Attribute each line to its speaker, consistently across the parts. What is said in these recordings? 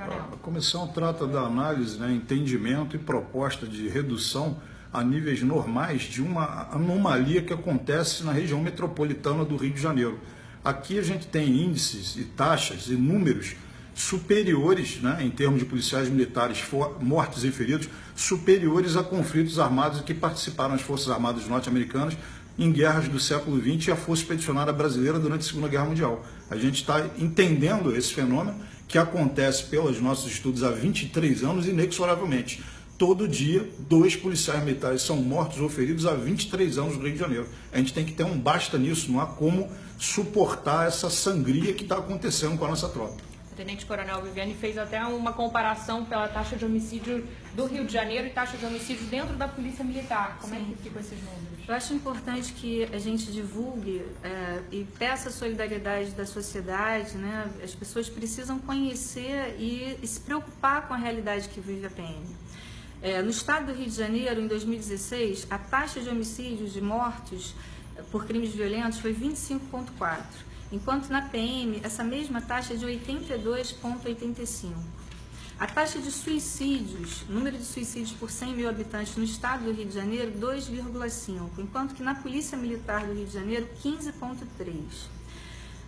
Speaker 1: A comissão trata da análise, entendimento e proposta de redução a níveis normais de uma anomalia que acontece na região metropolitana do Rio de Janeiro. Aqui a gente tem índices e taxas e números superiores, em termos de policiais militares mortos e feridos, superiores a conflitos armados que participaram as Forças Armadas norte-americanas em guerras do século XX e a Força Expedicionária Brasileira durante a Segunda Guerra Mundial. A gente está entendendo esse fenômeno que acontece pelos nossos estudos há 23 anos inexoravelmente. Todo dia, 2 policiais militares são mortos ou feridos há 23 anos no Rio de Janeiro. A gente tem que ter um basta nisso, não há como suportar essa sangria que está acontecendo com a nossa tropa.
Speaker 2: O Tenente Coronel Viviane fez até uma comparação pela taxa de homicídio do Rio de Janeiro e taxa de homicídio dentro da Polícia Militar. Como é que ficam esses números?
Speaker 3: Eu acho importante que a gente divulgue e peça a solidariedade da sociedade, As pessoas precisam conhecer e se preocupar com a realidade que vive a PM. No estado do Rio de Janeiro, em 2016, a taxa de homicídios de mortos por crimes violentos foi 25,4%, enquanto na PM essa mesma taxa é de 82,85%. A taxa de suicídios, número de suicídios por 100 mil habitantes no estado do Rio de Janeiro, 2,5%, enquanto que na Polícia Militar do Rio de Janeiro, 15,3%.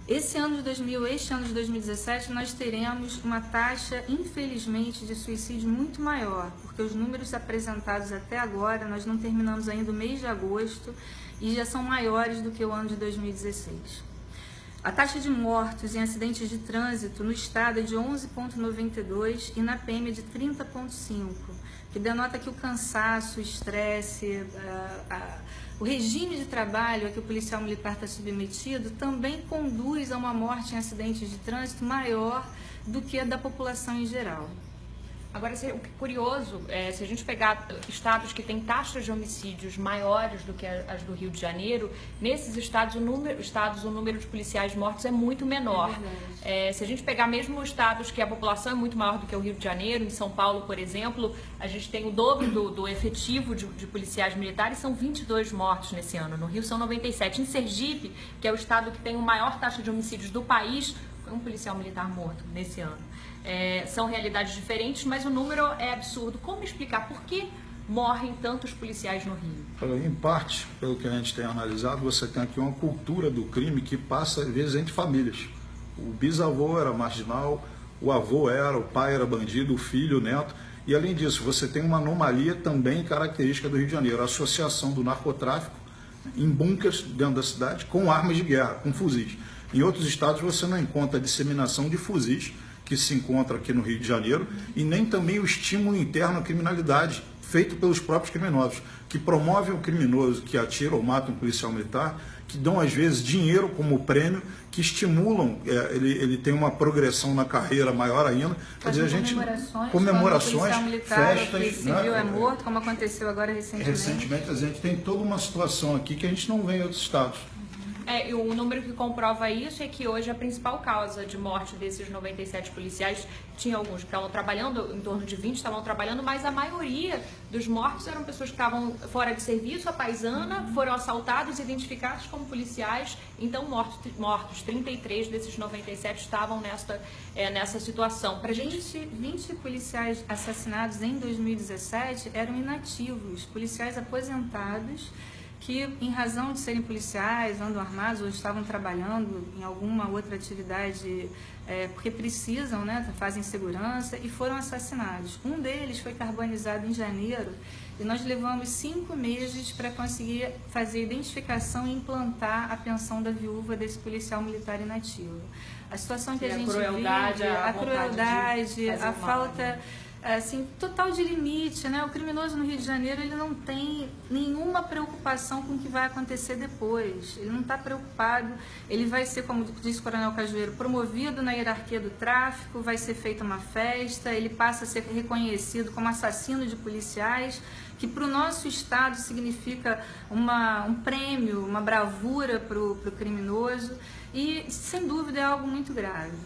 Speaker 3: Este ano de 2017, nós teremos uma taxa, infelizmente, de suicídio muito maior, porque os números apresentados até agora, nós não terminamos ainda o mês de agosto, e já são maiores do que o ano de 2016. A taxa de mortos em acidentes de trânsito no estado é de 11,92 e na PM é de 30,5, que denota que o cansaço, o estresse, o regime de trabalho a que o policial militar está submetido também conduz a uma morte em acidentes de trânsito maior do que a da população em geral.
Speaker 2: Agora, o que é curioso, se a gente pegar estados que têm taxas de homicídios maiores do que as do Rio de Janeiro, nesses estados o número de policiais mortos é muito menor. Se a gente pegar mesmo estados que a população é muito maior do que o Rio de Janeiro, em São Paulo, por exemplo, a gente tem o dobro do efetivo de policiais militares, são 22 mortos nesse ano. No Rio são 97. Em Sergipe, que é o estado que tem a maior taxa de homicídios do país, foi um policial militar morto nesse ano. São realidades diferentes, mas o número é absurdo. Como explicar por que morrem tantos policiais no Rio?
Speaker 1: Em parte, pelo que a gente tem analisado, você tem aqui uma cultura do crime que passa, às vezes, entre famílias. O bisavô era marginal, o avô era, o pai era bandido, o filho, o neto. E, além disso, você tem uma anomalia também característica do Rio de Janeiro, a associação do narcotráfico em bunkers dentro da cidade com armas de guerra, com fuzis. Em outros estados você não encontra a disseminação de fuzis que se encontra aqui no Rio de Janeiro e nem também o estímulo interno à criminalidade feito pelos próprios criminosos, que promovem o criminoso que atira ou mata um policial militar, que dão às vezes dinheiro como prêmio, que estimulam, ele tem uma progressão na carreira maior ainda.
Speaker 3: Quer dizer, a gente comemorações,
Speaker 1: festas,
Speaker 3: o civil é morto, como aconteceu agora recentemente.
Speaker 1: Recentemente a gente tem toda uma situação aqui que a gente não vê em outros estados.
Speaker 2: E o número que comprova isso é que hoje a principal causa de morte desses 97 policiais, tinha alguns que estavam trabalhando, em torno de 20 estavam trabalhando, mas a maioria dos mortos eram pessoas que estavam fora de serviço, a paisana, foram assaltados, identificados como policiais, então mortos 33 desses 97 estavam nessa situação.
Speaker 3: Pra gente, 20 policiais assassinados em 2017 eram inativos, policiais aposentados, que em razão de serem policiais, andam armados ou estavam trabalhando em alguma outra atividade porque precisam, fazem segurança e foram assassinados. Um deles foi carbonizado em janeiro e nós levamos 5 meses para conseguir fazer a identificação e implantar a pensão da viúva desse policial militar inativo. A situação que a gente vive, a crueldade, a falta total de limite, O criminoso no Rio de Janeiro, ele não tem nenhuma preocupação com o que vai acontecer depois. Ele não está preocupado, ele vai ser, como disse o Coronel Cajueiro, promovido na hierarquia do tráfico, vai ser feita uma festa, ele passa a ser reconhecido como assassino de policiais, que para o nosso estado significa um prêmio, uma bravura para o criminoso e, sem dúvida, é algo muito grave.